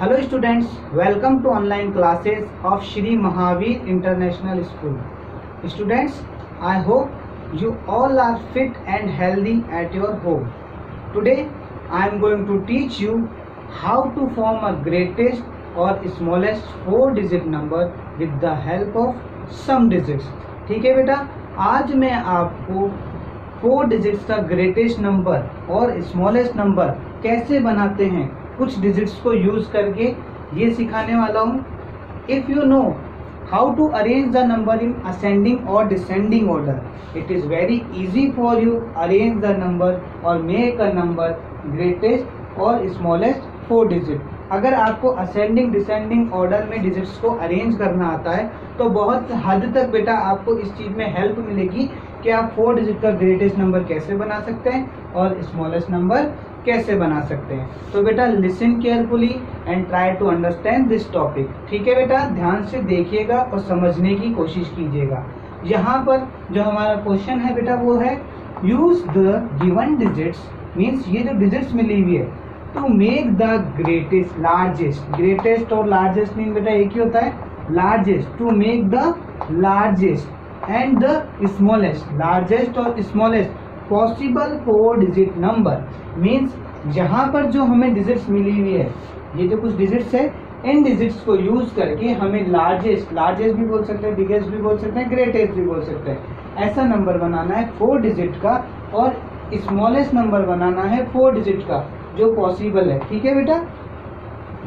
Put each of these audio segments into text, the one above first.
Hello students, welcome to online classes of Shri Mahavir International School. Students, I hope you all are fit and healthy at your home. Today I am going to teach you how to form a greatest or smallest 4-digit number with the help of some digits. ठीक है बेटा, आज मैं आपको 4 digits का greatest number और smallest number कैसे बनाते हैं कुछ डिजिट्स को यूज करके ये सिखाने वाला हूँ. If you know how to arrange the number in ascending और descending order, it is very easy for you arrange the number और मेक अ नंबर ग्रेटेस्ट और स्मॉलेस्ट 4 डिजिट. अगर आपको असेंडिंग डिसेंडिंग ऑर्डर में डिजिट्स को arrange करना आता है तो बहुत हद तक बेटा आपको इस चीज में हेल्प मिलेगी कि आप 4 डिजिट का ग्रेटेस्ट नंबर कैसे बना सकते हैं और स्मॉलेस्ट नंबर कैसे बना सकते हैं. तो बेटा listen carefully and try to understand this topic. ठीक है बेटा, ध्यान से देखिएगा और समझने की कोशिश कीजिएगा. यहाँ पर जो हमारा क्वेश्चन है बेटा वो है use the given digits, means ये जो डिजिट्स मिली हुई है to make the greatest largest. Greatest और लार्जेस्ट मीन बेटा एक ही होता है largest. To make the largest and the smallest, largest और smallest possible 4 digit number. Means यहाँ पर जो हमें डिजिट्स मिली हुई है, ये जो कुछ डिजिट्स है, इन डिजिट्स को यूज करके हमें लार्जेस्ट, लार्जेस्ट भी बोल सकते हैं, बिगेस्ट भी बोल सकते हैं, ग्रेटेस्ट भी बोल सकते हैं, ऐसा नंबर बनाना है 4 डिजिट का और स्मॉलेस्ट नंबर बनाना है 4 डिजिट का जो पॉसिबल है. ठीक है बेटा,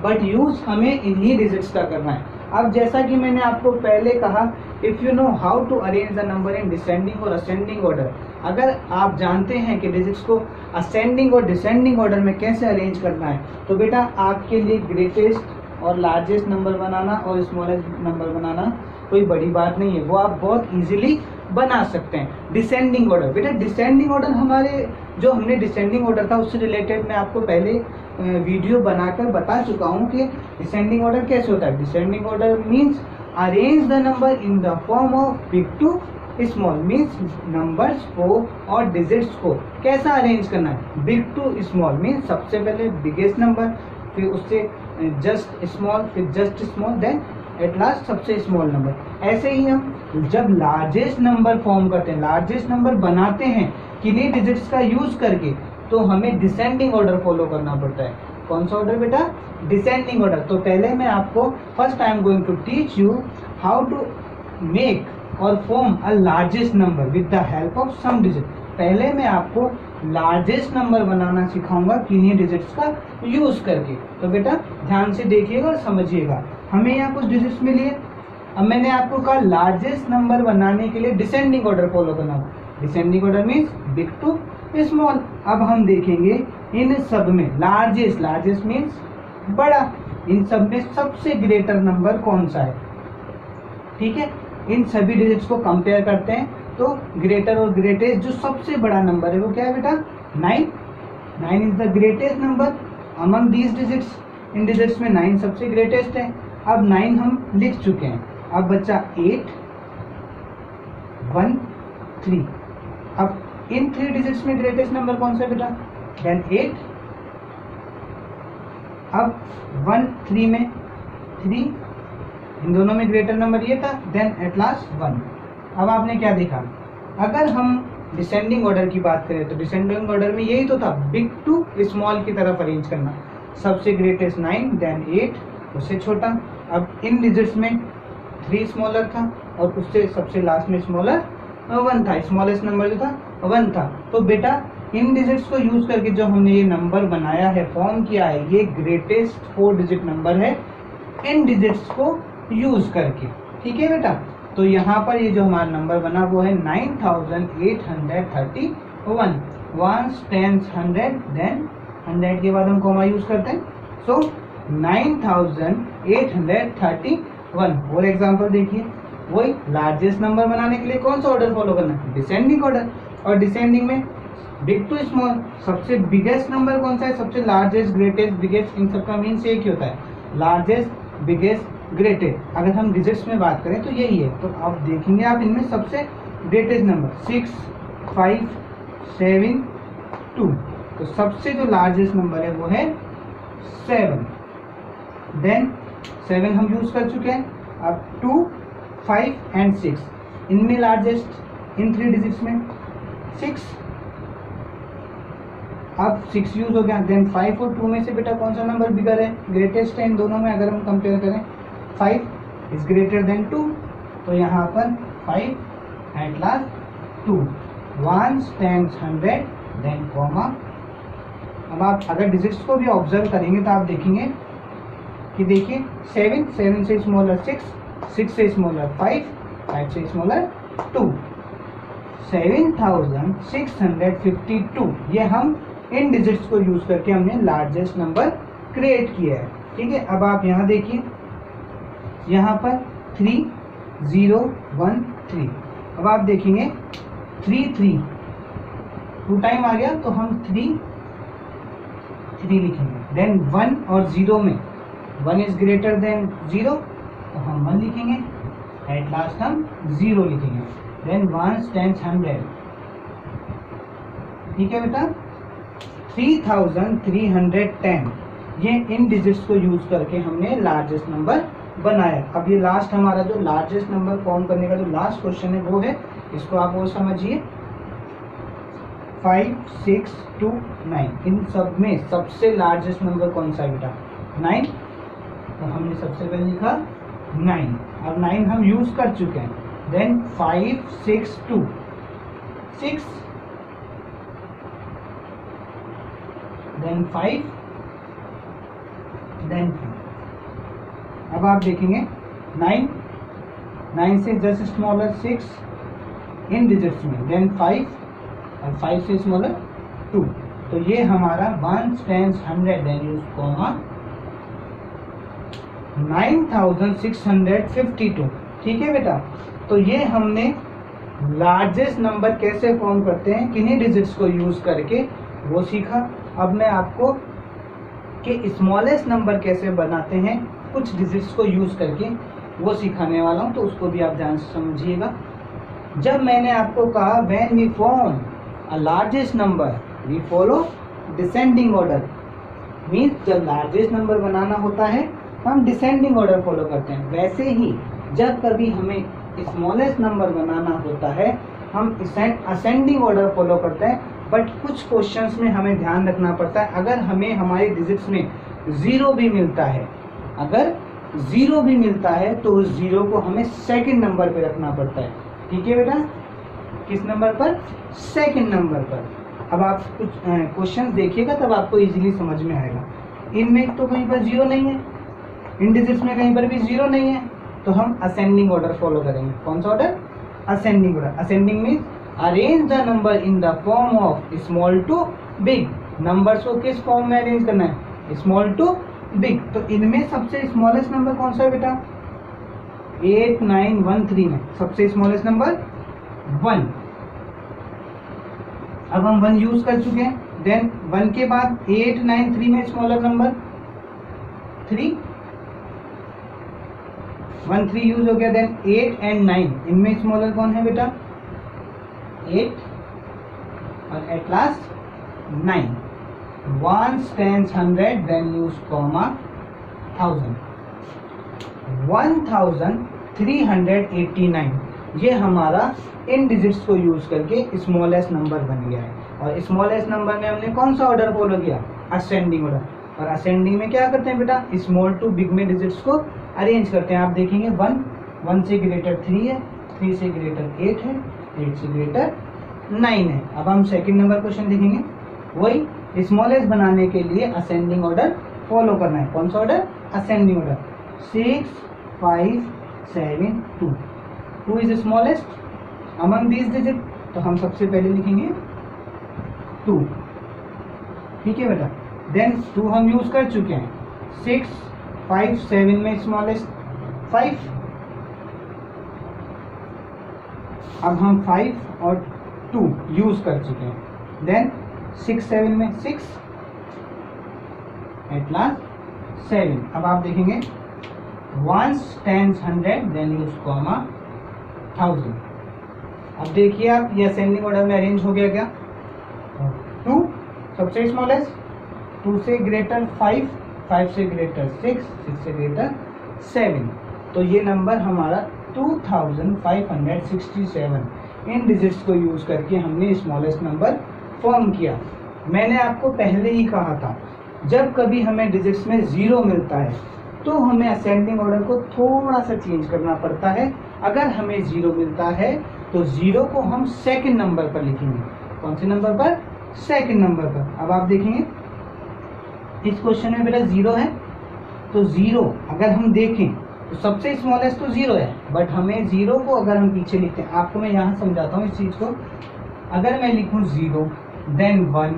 बट यूज हमें इन्हीं डिजिट्स का करना है. अब जैसा कि मैंने आपको पहले कहा, if you know how to arrange the number in descending और असेंडिंग ऑर्डर, अगर आप जानते हैं कि डिजिट्स को असेंडिंग और डिसेंडिंग ऑर्डर में कैसे अरेंज करना है तो बेटा आपके लिए ग्रेटेस्ट और लार्जेस्ट नंबर बनाना और स्मॉलेस्ट नंबर बनाना कोई बड़ी बात नहीं है, वो आप बहुत इजीली बना सकते हैं. डिसेंडिंग ऑर्डर, बेटा डिसेंडिंग ऑर्डर हमारे जो हमने डिसेंडिंग ऑर्डर था उससे रिलेटेड मैं आपको पहले वीडियो बनाकर बता चुका हूँ कि डिसेंडिंग ऑर्डर कैसे होता है. Descending order means arrange the number in the form of big to small. Means numbers को और डिजिट्स को कैसा अरेंज करना है, बिग टू स्मॉल. मीन्स सबसे पहले बिगेस्ट नंबर, फिर उससे जस्ट स्मॉल, फिर just small, then at last सबसे स्मॉल नंबर. ऐसे ही हम जब लार्जेस्ट नंबर फॉर्म करते हैं, लार्जेस्ट नंबर बनाते हैं किन्हीं डिजिट्स का यूज करके, तो हमें डिसेंडिंग ऑर्डर फॉलो करना पड़ता है. कौन सा ऑर्डर बेटा, डिसेंडिंग ऑर्डर. तो पहले मैं आपको first I am going to teach you how to make और form a largest number with the help of some digit. पहले मैं आपको लार्जेस्ट नंबर बनाना सिखाऊंगा किन्हीं डिजिट्स का यूज करके. तो बेटा ध्यान से देखिएगा और समझिएगा. हमें यहाँ कुछ डिजिट्स मिली है. अब मैंने आपको कहा लार्जेस्ट नंबर बनाने के लिए डिसेंडिंग ऑर्डर फॉलो करना होगा. Descending order means big to small. अब हम देखेंगे इन सब में लार्जेस्ट, लार्जेस्ट मीन्स बड़ा, इन सब में सबसे ग्रेटर नंबर कौन सा है. ठीक है, इन सभी डिजिट्स को कंपेयर करते हैं तो ग्रेटर और ग्रेटेस्ट जो सबसे बड़ा नंबर है वो क्या है बेटा, 9. 9 is the greatest number among these digits. In digits में 9 सबसे ग्रेटेस्ट है. अब 9 हम लिख चुके हैं. अब बच्चा 8, 1, 3. अब इन 3 डिजिट्स में ग्रेटेस्ट नंबर कौन सा है बेटा, देन 8. अब 1, 3 में 3, इन दोनों में ग्रेटर नंबर ये था, देन एट लास्ट 1. अब आपने क्या देखा, अगर हम डिसेंडिंग ऑर्डर की बात करें तो डिसेंडिंग ऑर्डर में यही तो था, बिग टू स्मॉल की तरफ अरेंज करना. सबसे ग्रेटेस्ट 9, देन 8, उससे छोटा. अब इन डिजिट्स में 3 स्मॉलर था और उससे सबसे लास्ट में स्मॉलर 1 था. स्मॉलेस्ट नंबर जो था 1 था. तो बेटा इन डिजिट्स को यूज करके जो हमने ये नंबर बनाया है, फॉर्म किया है, ये ग्रेटेस्ट 4 डिजिट नंबर है इन डिजिट्स को यूज करके. ठीक है बेटा, तो यहाँ पर ये जो हमारा नंबर बना वो है 9831. 1 10 100, देन 100 के बाद हम कॉमा यूज करते हैं. सो 9831. और एग्जांपल देखिए, वही लार्जेस्ट नंबर बनाने के लिए कौन सा ऑर्डर फॉलो करना है, डिसेंडिंग ऑर्डर. और डिसेंडिंग में बिग टू स्मॉल, सबसे बिगेस्ट नंबर कौन सा है, सबसे लार्जेस्ट, ग्रेटेस्ट, बिगेस्ट, इन सबका मीन्स एक ही होता है, लार्जेस्ट, बिगेस्ट, ग्रेटेस्ट. अगर हम डिजिट्स में बात करें तो यही है. तो आप देखेंगे आप इनमें सबसे ग्रेटेस्ट नंबर 6, 5, 7, 2. तो सबसे जो लार्जेस्ट नंबर है वो है 7. देन 7 हम यूज कर चुके हैं। अब 2, 5 एंड 6, इनमें लार्जेस्ट इन 3 डिजिट्स में 6, अब 6 यूज हो गया। देन 5 और 2 में से बेटा कौन सा नंबर बिगर है, ग्रेटेस्ट है इन दोनों में। अगर हम कंपेयर करें 5 इज ग्रेटर देन 2, तो यहाँ पर 5 एट लास्ट 2, 1 10 100 देन कॉमा। अब आप अगर डिजिट्स को भी ऑब्जर्व करेंगे तो आप देखेंगे कि देखिए 7 से स्मॉलर 6 से स्मॉलर 5 से स्मॉलर 2, 7652। ये हम इन डिजिट्स को यूज करके हमने लार्जेस्ट नंबर क्रिएट किया है। ठीक है, अब आप यहाँ देखिए, यहाँ पर 3 0 1 3। अब आप देखेंगे 3 2 टाइम आ गया तो हम 3 लिखेंगे। देन 1 और 0 में 1 इज ग्रेटर देन 0, तो हम 1 लिखेंगे। एट लास्ट हम 0 लिखेंगे। देन 1 10 100। ठीक है बेटा, 3310। ये इन डिजिट्स को यूज करके हमने लार्जेस्ट नंबर बनाया। अब ये लास्ट हमारा जो लार्जेस्ट नंबर फॉर्म करने का जो लास्ट क्वेश्चन है वो है, इसको आप वो समझिए, 5 6 2 9। इन सब में सबसे लार्जेस्ट नंबर कौन सा है बेटा, 9। तो हमने सबसे पहले लिखा 9। अब 9 हम यूज कर चुके हैं। Then 5 6 2 6, then 5 then 2। अब आप देखेंगे 9 से जस्ट स्मॉलर 6 इन डिजिट्स में, देन 5 और 5 से स्मॉलर 2। तो ये हमारा 1 10 100 देन यूज कॉमा 9652। ठीक है बेटा, तो ये हमने लार्जेस्ट नंबर कैसे फॉर्म करते हैं, किन्हीं डिजिट्स को यूज करके, वो सीखा। अब मैं आपको कि स्मॉलेस्ट नंबर कैसे बनाते हैं कुछ डिजिट्स को यूज करके, वो सिखाने वाला हूं, तो उसको भी आप ध्यान से समझिएगा। जब मैंने आपको कहा when we form a largest number we follow descending order, means जब लार्जेस्ट नंबर बनाना होता है हम डिसेंडिंग ऑर्डर फॉलो करते हैं। वैसे ही जब कभी हमें स्मॉलेस्ट नंबर बनाना होता है हम असेंडिंग ऑर्डर फॉलो करते हैं। बट कुछ क्वेश्चंस में हमें ध्यान रखना पड़ता है, अगर हमें हमारे डिजिट्स में 0 भी मिलता है, अगर 0 भी मिलता है तो उस 0 को हमें सेकंड नंबर पे रखना पड़ता है। ठीक है बेटा, किस नंबर पर, सेकंड नंबर पर। अब आप कुछ क्वेश्चंस देखिएगा तब आपको इजीली समझ में आएगा। इनमें तो कहीं पर 0 नहीं है, इन डिजिट्स में कहीं पर भी 0 नहीं है, तो हम असेंडिंग ऑर्डर फॉलो करेंगे। कौन सा order, ascending order. Ascending means arrange the number in the form of small to big. Numbers को किस फॉर्म में अरेंज करना है, स्मॉल टू बिग। तो इनमें सबसे स्मॉलेस्ट नंबर कौन सा है बेटा, 8 9 1 3 में सबसे स्मॉलेस्ट नंबर 1। अब हम 1 यूज कर चुके हैं। देन 1 के बाद 8 9 3 में स्मॉलर नंबर 3, 1 3 यूज हो गया। देन 8 एंड 9 इनमें स्मॉलर कौन है बेटा, 8 और at last 9। 1 10 100 then use comma 1000, 1389। ये हमारा इन डिजिट्स को यूज करके स्मॉलेस्ट नंबर बन गया है। और स्मॉलेस्ट नंबर में हमने कौन सा ऑर्डर फॉलो किया, असेंडिंग ऑर्डर। और असेंडिंग में क्या करते हैं बेटा, स्मॉल टू बिग में डिजिट्स को अरेंज करते हैं। आप देखेंगे 1 से ग्रेटर 3 है, 3 से ग्रेटर 8 है, 8 से ग्रेटर 9 है। अब हम सेकंड नंबर क्वेश्चन देखेंगे, वही स्मॉलेस्ट बनाने के लिए असेंडिंग ऑर्डर फॉलो करना है। कौन सा order, ascending order. 6 5 7 2, 2 is smallest among these digit, तो हम सबसे पहले लिखेंगे 2। ठीक है बेटा, देन 2 हम यूज कर चुके हैं। 6 5 7 में स्मॉलेस्ट 5। अब हम 5 और 2 यूज कर चुके हैं। देन 6 7 में 6 एट लास्ट 7। अब आप देखेंगे 1 10 100 देन यूज कॉमा 1000। अब देखिए आप ये असेंडिंग ऑर्डर में अरेंज हो गया क्या, 2 सबसे स्मॉलेस्ट, 2 से ग्रेटर 5 5 से ग्रेटर 6, 6 से ग्रेटर 7। तो ये नंबर हमारा 2567 इन डिजिट्स को यूज करके हमने स्मॉलेस्ट नंबर फॉर्म किया। मैंने आपको पहले ही कहा था, जब कभी हमें डिजिट्स में 0 मिलता है तो हमें असेंडिंग ऑर्डर को थोड़ा सा चेंज करना पड़ता है। अगर हमें 0 मिलता है तो 0 को हम सेकंड नंबर पर लिखेंगे। कौन से नंबर पर? सेकंड नंबर पर। अब आप देखेंगे इस क्वेश्चन में बेटा 0 है, तो 0 अगर हम देखें तो सबसे स्मॉलेस्ट तो 0 है, बट हमें 0 को अगर हम पीछे लिखते हैं, आपको मैं यहाँ समझाता हूँ इस चीज को। अगर मैं लिखूँ 0 देन 1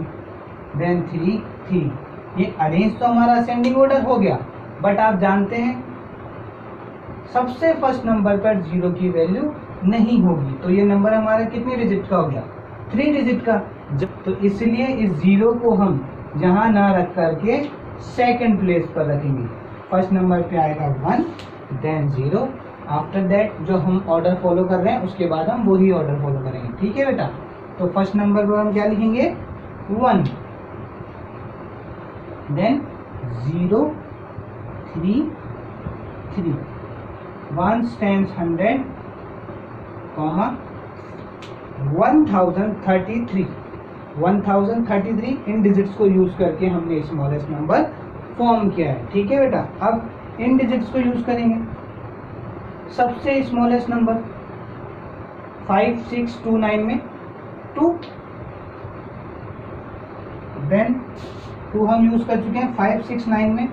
देन 3 3, ये अरेंज तो हमारा असेंडिंग ऑर्डर हो गया, बट आप जानते हैं सबसे फर्स्ट नंबर पर 0 की वैल्यू नहीं होगी, तो ये नंबर हमारा कितने डिजिट का हो गया? 3 डिजिट का। तो इसलिए इस 0 को हम जहां ना रख करके सेकंड प्लेस पर रखेंगे। फर्स्ट नंबर पे आएगा 1 देन 0, आफ्टर दैट जो हम ऑर्डर फॉलो कर रहे हैं उसके बाद हम वही ऑर्डर फॉलो करेंगे। ठीक है बेटा? तो फर्स्ट नंबर पर हम क्या लिखेंगे? 1 देन 0 3 3, 1 times 100, 1033 इन डिजिट्स को यूज करके हमने स्मॉलेस्ट नंबर फॉर्म किया है। ठीक है बेटा? अब इन डिजिट्स को यूज करेंगे। सबसे स्मॉलेस्ट नंबर 5629 में 2, देन 2 हम यूज कर चुके हैं। 569 में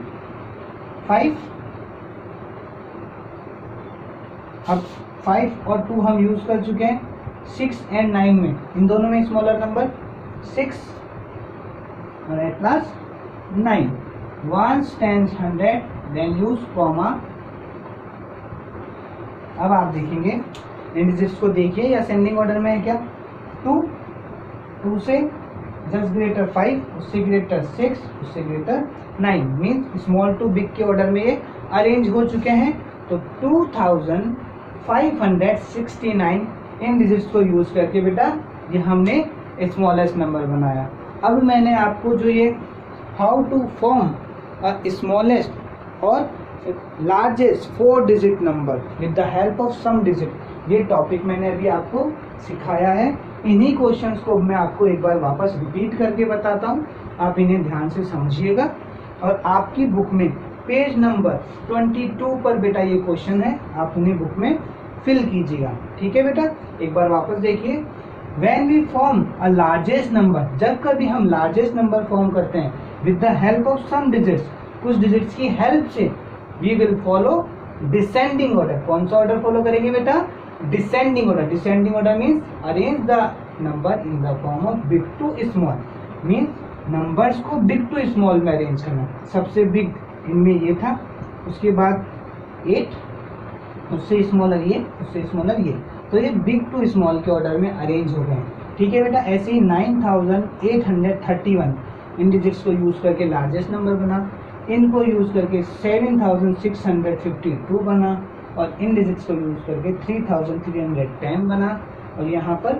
5, अब 5 और 2 हम यूज कर चुके हैं। 6 एंड 9 में, इन दोनों में स्मॉलर नंबर 6 और at last 9। 1 times 100 then use comma. अब आप देखेंगे इन डिजिट्स को, देखिए ये असेंडिंग ऑर्डर में है क्या? 2 से जस्ट ग्रेटर 5, उससे ग्रेटर 6, उससे greater 9, means small to big के ऑर्डर में ये अरेंज हो चुके हैं। तो 2569 इन डिजिट्स को यूज करके बेटा ये हमने स्मॉलेस्ट नंबर बनाया। अब मैंने आपको जो ये how to form a smallest और largest 4 digit number with the help of some digit, ये टॉपिक मैंने अभी आपको सिखाया है। इन्हीं क्वेश्चंस को मैं आपको एक बार वापस रिपीट करके बताता हूँ, आप इन्हें ध्यान से समझिएगा। और आपकी बुक में पेज नंबर 22 पर बेटा ये क्वेश्चन है, आप उन्हें बुक में फिल कीजिएगा। ठीक है बेटा? एक बार वापस देखिए। When we form a largest number, जब कभी हम लार्जेस्ट नंबर फॉर्म करते हैं with the help of some digits, कुछ डिजिट्स की हेल्प से, we will follow descending order. कौन सा ऑर्डर फॉलो करेंगे बेटा? Descending order. Descending order means arrange the number in the form of big to small, means numbers को big to small में arrange करना। सबसे बिग इनमें ये था, उसके बाद 8, उससे स्मॉलर ये, उससे स्मॉलर ये, तो ये बिग टू स्मॉल के ऑर्डर में अरेंज हो गए। ठीक है बेटा? ऐसे ही 9831 इन डिजिट्स को यूज करके लार्जेस्ट नंबर बना, इनको यूज करके 7652 बना, और इन डिजिट्स को यूज करके 3310 बना, और यहाँ पर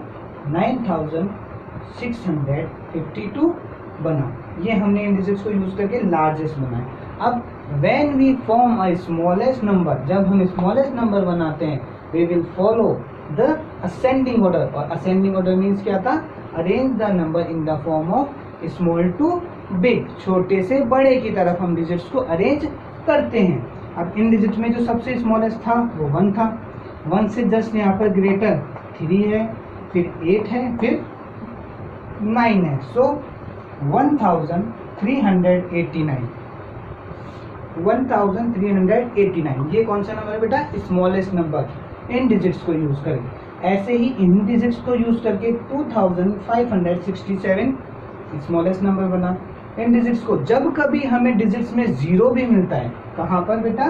9652 बना। ये हमने इन डिजिट्स को यूज करके लार्जेस्ट बनाए। अब when we form a smallest number, जब हम स्मॉलेस्ट नंबर बनाते हैं, we will follow the ascending order, और ascending order means क्या था? arrange the number in the form of small to big, छोटे से बड़े की तरफ हम डिजिट्स को अरेंज करते हैं। अब इन डिजिट्स में जो सबसे स्मॉलेस्ट था वो 1 था, 1 से जस्ट यहाँ पर ग्रेटर 3 है, फिर 8 है, फिर 9 है। सो 1389 ये कौन सा नंबर है बेटा? Smallest number. इन डिजिट्स को यूज करें। ऐसे ही इन डिजिट्स को यूज करके 2567 स्मॉलेस्ट नंबर बना। इन डिजिट्स को जब कभी हमें डिजिट्स में 0 भी मिलता है, कहाँ पर बेटा?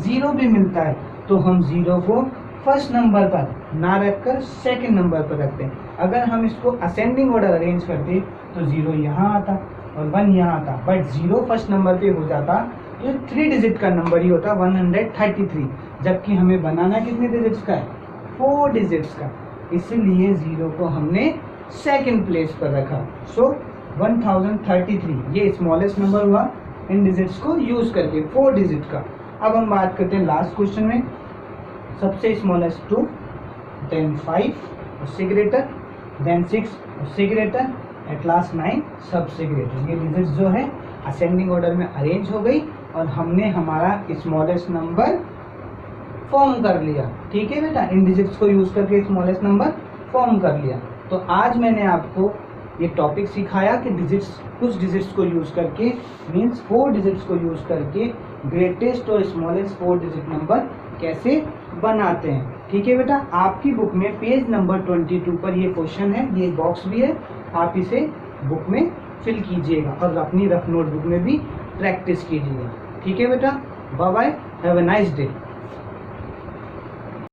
0 भी मिलता है, तो हम 0 को फर्स्ट नंबर पर ना रखकर सेकंड नंबर पर रखते हैं। अगर हम इसको असेंडिंग ऑर्डर अरेंज करते तो 0 यहाँ आता और 1 यहाँ आता, बट 0 फर्स्ट नंबर पे हो जाता तो 3 डिजिट का नंबर ही होता 133, जबकि हमें बनाना कितने डिजिट्स का है? 4 डिजिट्स का, इसलिए 0 को हमने सेकंड प्लेस पर रखा। सो 1033 ये स्मॉलेस्ट नंबर हुआ इन डिजिट्स को यूज करके 4 डिजिट का। अब हम बात करते हैं लास्ट क्वेश्चन में, सबसे स्मॉलेस्ट 2, देन 5 उससे ग्रेटर, देन 6 उससे ग्रेटर, एट लास्ट 9 सबसे ग्रेटर। ये डिजिट्स जो है असेंडिंग ऑर्डर में अरेंज हो गई और हमने हमारा स्मॉलेस्ट नंबर फॉर्म कर लिया। ठीक है बेटा, इन डिजिट्स को यूज करके स्मॉलेस्ट नंबर फॉर्म कर लिया। तो आज मैंने आपको ये टॉपिक सिखाया कि डिजिट्स, कुछ डिजिट्स को यूज करके मींस 4 डिजिट्स को यूज करके ग्रेटेस्ट और स्मॉलेस्ट 4 डिजिट नंबर कैसे बनाते हैं। ठीक है बेटा, आपकी बुक में पेज नंबर 22 पर ये क्वेश्चन है, ये बॉक्स भी है, आप इसे बुक में फिल कीजिएगा और अपनी रफ नोटबुक में भी प्रैक्टिस कीजिएगा। ठीक है बेटा, bye bye, have a nice day.